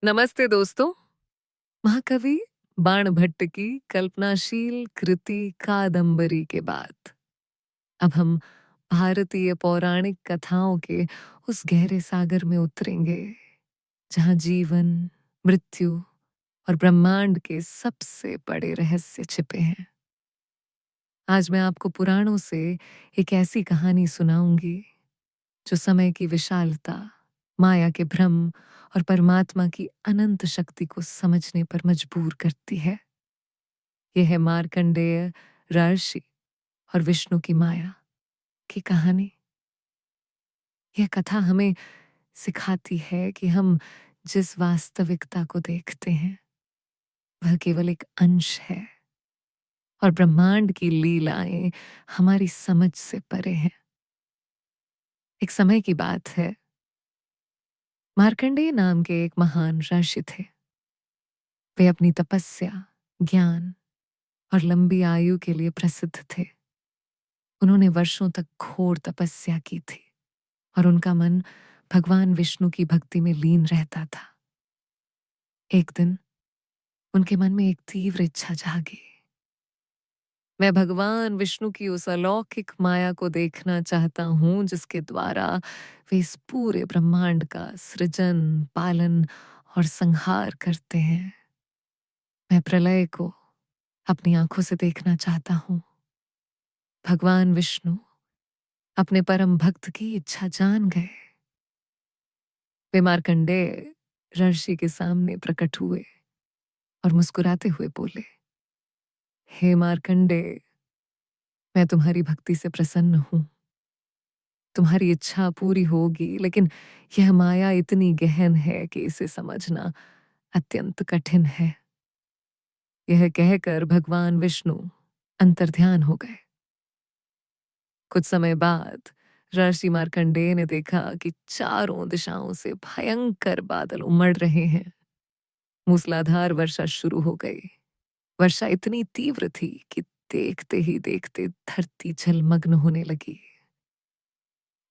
नमस्ते दोस्तों। महाकवि बाणभट्ट की कल्पनाशील कृति कादम्बरी के बाद अब हम भारतीय पौराणिक कथाओं के उस गहरे सागर में उतरेंगे जहां जीवन, मृत्यु और ब्रह्मांड के सबसे बड़े रहस्य छिपे हैं। आज मैं आपको पुराणों से एक ऐसी कहानी सुनाऊंगी जो समय की विशालता, माया के भ्रम और परमात्मा की अनंत शक्ति को समझने पर मजबूर करती है। यह है मार्कंडेय ऋषि और विष्णु की माया की कहानी। यह कथा हमें सिखाती है कि हम जिस वास्तविकता को देखते हैं वह केवल एक अंश है और ब्रह्मांड की लीलाएं हमारी समझ से परे हैं। एक समय की बात है, मार्कंडेय नाम के एक महान ऋषि थे। वे अपनी तपस्या, ज्ञान और लंबी आयु के लिए प्रसिद्ध थे। उन्होंने वर्षों तक घोर तपस्या की थी और उनका मन भगवान विष्णु की भक्ति में लीन रहता था। एक दिन उनके मन में एक तीव्र इच्छा जागी। मैं भगवान विष्णु की उस अलौकिक माया को देखना चाहता हूं जिसके द्वारा वे इस पूरे ब्रह्मांड का सृजन, पालन और संहार करते हैं। मैं प्रलय को अपनी आंखों से देखना चाहता हूं। भगवान विष्णु अपने परम भक्त की इच्छा जान गए। वे मार्कंडेय ऋषि के सामने प्रकट हुए और मुस्कुराते हुए बोले, हे मार्कंडेय, मैं तुम्हारी भक्ति से प्रसन्न हूं। तुम्हारी इच्छा पूरी होगी, लेकिन यह माया इतनी गहन है कि इसे समझना अत्यंत कठिन है। यह कहकर भगवान विष्णु अंतर्ध्यान हो गए। कुछ समय बाद ऋषि मार्कंडेय ने देखा कि चारों दिशाओं से भयंकर बादल उमड़ रहे हैं। मूसलाधार वर्षा शुरू हो गई। वर्षा इतनी तीव्र थी कि देखते ही देखते धरती जलमग्न होने लगी।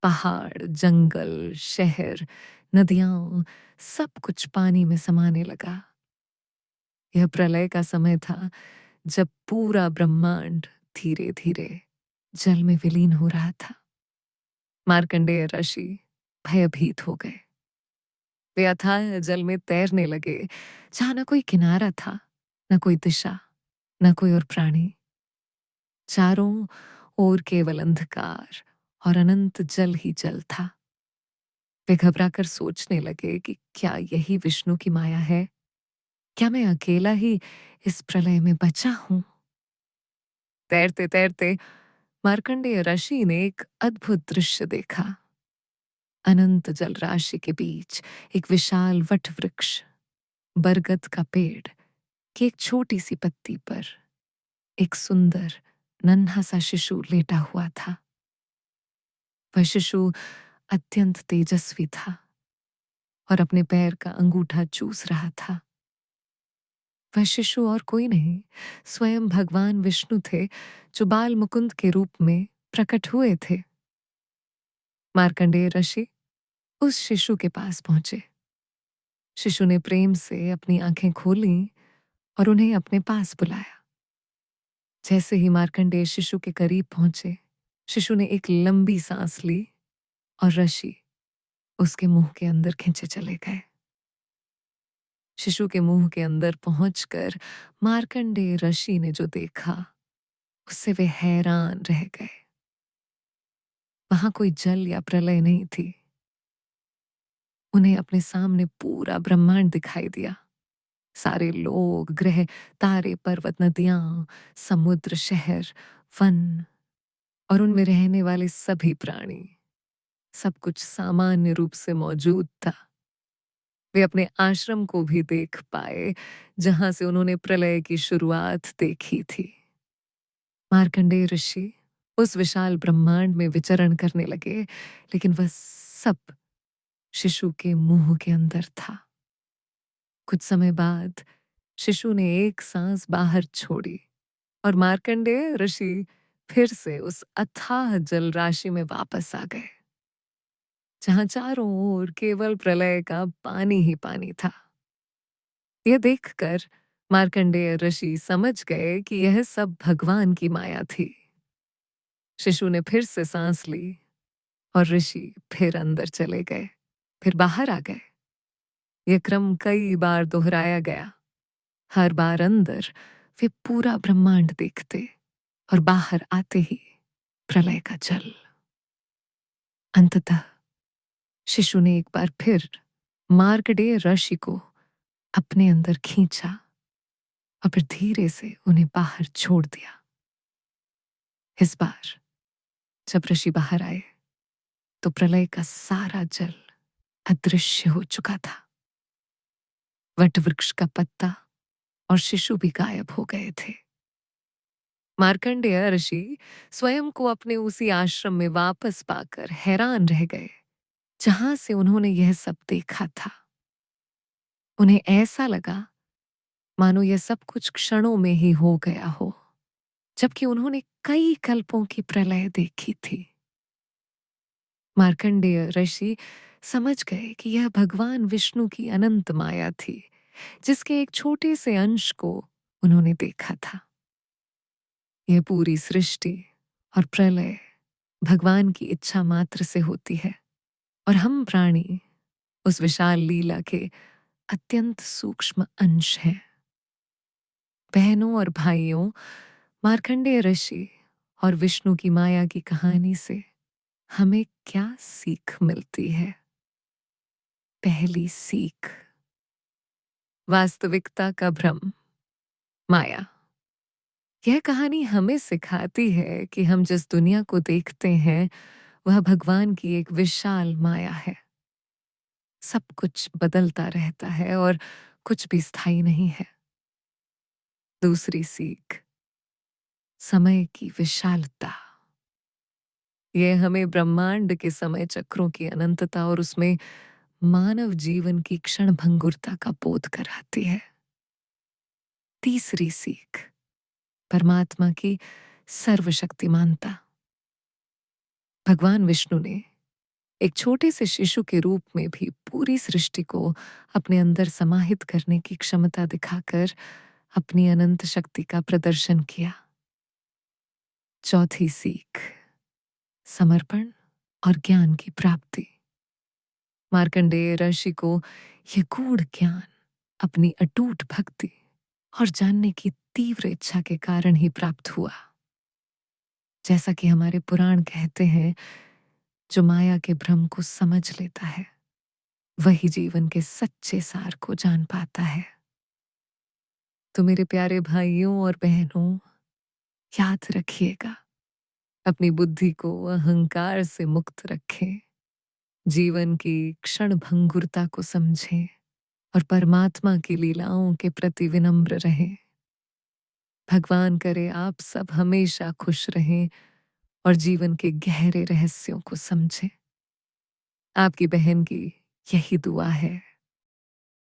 पहाड़, जंगल, शहर, नदियां, सब कुछ पानी में समाने लगा। यह प्रलय का समय था जब पूरा ब्रह्मांड धीरे धीरे जल में विलीन हो रहा था। मार्कंडेय ऋषि भयभीत हो गए। वे अथाह जल में तैरने लगे, जहां न कोई किनारा था, न कोई दिशा, न कोई और प्राणी। चारों ओर केवल अंधकार और अनंत जल ही जल था। वे घबराकर सोचने लगे कि क्या यही विष्णु की माया है? क्या मैं अकेला ही इस प्रलय में बचा हूं? तैरते तैरते मार्कंडेय ऋषि ने एक अद्भुत दृश्य देखा। अनंत जलराशि के बीच एक विशाल वट वृक्ष, बरगद का पेड़ की एक छोटी सी पत्ती पर एक सुंदर नन्हा सा शिशु लेटा हुआ था। वह शिशु अत्यंत तेजस्वी था और अपने पैर का अंगूठा चूस रहा था। वह शिशु और कोई नहीं, स्वयं भगवान विष्णु थे, जो बाल मुकुंद के रूप में प्रकट हुए थे। मार्कंडेय ऋषि उस शिशु के पास पहुंचे। शिशु ने प्रेम से अपनी आंखें खोली और उन्हें अपने पास बुलाया। जैसे ही मार्कंडेय शिशु के करीब पहुंचे, शिशु ने एक लंबी सांस ली और ऋषि उसके मुंह के अंदर खींचे चले गए। शिशु के मुंह के अंदर पहुंचकर मार्कंडेय ऋषि ने जो देखा, उससे वे हैरान रह गए। वहां कोई जल या प्रलय नहीं थी। उन्हें अपने सामने पूरा ब्रह्मांड दिखाई दिया। सारे लोग, ग्रह, तारे, पर्वत, नदियां, समुद्र, शहर, वन और उनमें रहने वाले सभी प्राणी, सब कुछ सामान्य रूप से मौजूद था। वे अपने आश्रम को भी देख पाए, जहां से उन्होंने प्रलय की शुरुआत देखी थी। मार्कंडेय ऋषि उस विशाल ब्रह्मांड में विचरण करने लगे, लेकिन वह सब शिशु के मुंह के अंदर था। कुछ समय बाद शिशु ने एक सांस बाहर छोड़ी और मार्कंडेय ऋषि फिर से उस अथाह जल राशि में वापस आ गए, जहां चारों ओर केवल प्रलय का पानी ही पानी था। यह देखकर मार्कंडेय ऋषि समझ गए कि यह सब भगवान की माया थी। शिशु ने फिर से सांस ली और ऋषि फिर अंदर चले गए, फिर बाहर आ गए। यह क्रम कई बार दोहराया गया। हर बार अंदर वे पूरा ब्रह्मांड देखते और बाहर आते ही प्रलय का जल। अंततः शिशु ने एक बार फिर मार्कंडेय ऋषि को अपने अंदर खींचा और फिर धीरे से उन्हें बाहर छोड़ दिया। इस बार जब ऋषि बाहर आए तो प्रलय का सारा जल अदृश्य हो चुका था। वटवृक्ष का पत्ता और शिशु भी गायब हो गए थे। मार्कंडेय ऋषि स्वयं को अपने उसी आश्रम में वापस पाकर हैरान रह गए जहां से उन्होंने यह सब देखा था। उन्हें ऐसा लगा मानो यह सब कुछ क्षणों में ही हो गया हो, जबकि उन्होंने कई कल्पों की प्रलय देखी थी। मार्कंडेय ऋषि समझ गए कि यह भगवान विष्णु की अनंत माया थी, जिसके एक छोटे से अंश को उन्होंने देखा था। यह पूरी सृष्टि और प्रलय भगवान की इच्छा मात्र से होती है और हम प्राणी उस विशाल लीला के अत्यंत सूक्ष्म अंश हैं। बहनों और भाइयों, मार्कंडेय ऋषि और विष्णु की माया की कहानी से हमें क्या सीख मिलती है? पहली सीख, वास्तविकता का भ्रम, माया। यह कहानी हमें सिखाती है कि हम जिस दुनिया को देखते हैं वह भगवान की एक विशाल माया है। सब कुछ बदलता रहता है और कुछ भी स्थायी नहीं है। दूसरी सीख, समय की विशालता। यह हमें ब्रह्मांड के समय चक्रों की अनंतता और उसमें मानव जीवन की क्षणभंगुरता का बोध कराती है। तीसरी सीख, परमात्मा की सर्वशक्तिमानता। भगवान विष्णु ने एक छोटे से शिशु के रूप में भी पूरी सृष्टि को अपने अंदर समाहित करने की क्षमता दिखाकर अपनी अनंत शक्ति का प्रदर्शन किया। चौथी सीख, समर्पण और ज्ञान की प्राप्ति। मार्कंडेय ऋषि को यह गूढ़ ज्ञान अपनी अटूट भक्ति और जानने की तीव्र इच्छा के कारण ही प्राप्त हुआ। जैसा कि हमारे पुराण कहते हैं, जो माया के भ्रम को समझ लेता है वही जीवन के सच्चे सार को जान पाता है। तो मेरे प्यारे भाइयों और बहनों, याद रखिएगा, अपनी बुद्धि को अहंकार से मुक्त रखें, जीवन की क्षणभंगुरता को समझें और परमात्मा की लीलाओं के प्रति विनम्र रहें। भगवान करे आप सब हमेशा खुश रहें और जीवन के गहरे रहस्यों को समझें। आपकी बहन की यही दुआ है।